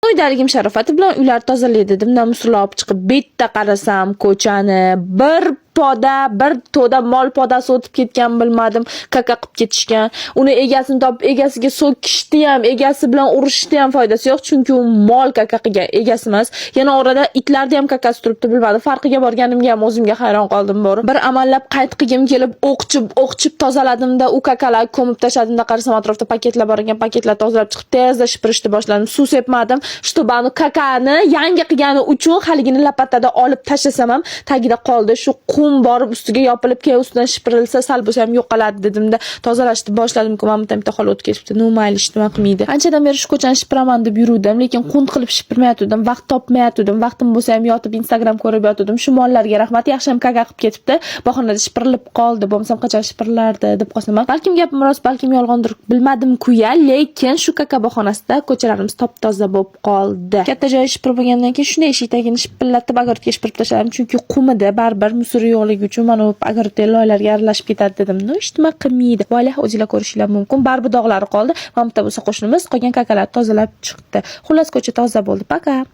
To'ydaligim sharofati bilan uylar tozalaydi dedimda musullar olib chiqib betda qarasam ko'chani bir to'da mol podasi o'tib ketgan bilmadim, kaka qilib ketishgan. Uni egasini topib, egasiga so'kishdi ham, egasi bilan urishdi ham foydasi yo'q, chunki u mol kaka qilgan, egasi emas. Yana orada itlarni ham kakasi turibdi, bilmadim. Farqiga borganimga ham o'zimga hayron qoldim borib. Bir amallab qayt qilgim kelib, o'qchib tozaladimda, u kakalar ko'mib tashladimda, qarasam atrofda paketlar bor ekan, paketlar tozalab chiqib tezda shipirishni boshladim. Suv sepmadim. Чтобы anu kakani yangi qilgani uchun haligini lapatada olib tashlasam ham tagida qoldi. Shu borib ustiga yopilib, keyin ustidan shipirilsa sal bo'lsa ham yo'qoladi dedimda tozalashni boshladim-ku, mamta bitta xola o'tib ketibdi. Mayli, nima qilmaydi. Anchadan beri shu ko'chani shipiraman deb yuruvdim, lekin qunt qilib shipirmayotgandim, vaqt topmayotgandim. Vaqtim bo'lsa ham yotib Instagram ko'rib yotgandim. Shu mollarga rahmat, yaxshi ham kaka qilib ketibdi. Bahonada shipirilib qoldi. Bo'lmasam qachon shipirilardi deb qo'ysaman. Balkim gapim rost, balkim yolg'ondir, bilmadim-ku ya, lekin shu kaka bahonasida ko'chalarimiz top-toza bo'lib qoldi. Katta joy shipirib bo'lgandan keyin shunday eshik tagini shipillatib agarga shipirib tashladim, chunki qumida baribir musori yo'qligi uchun mana bu agarda loylarga aralashib ketadi dedim. Nima qilmaydi. Voyla, o'zingizlar ko'rishinglar mumkin. Baribir dog'lari qoldi. Mamta bo'lsa qo'shnimiz qolgan kakalarni tozalab chiqdi. Xullas ko'cha toza bo'ldi. Paka.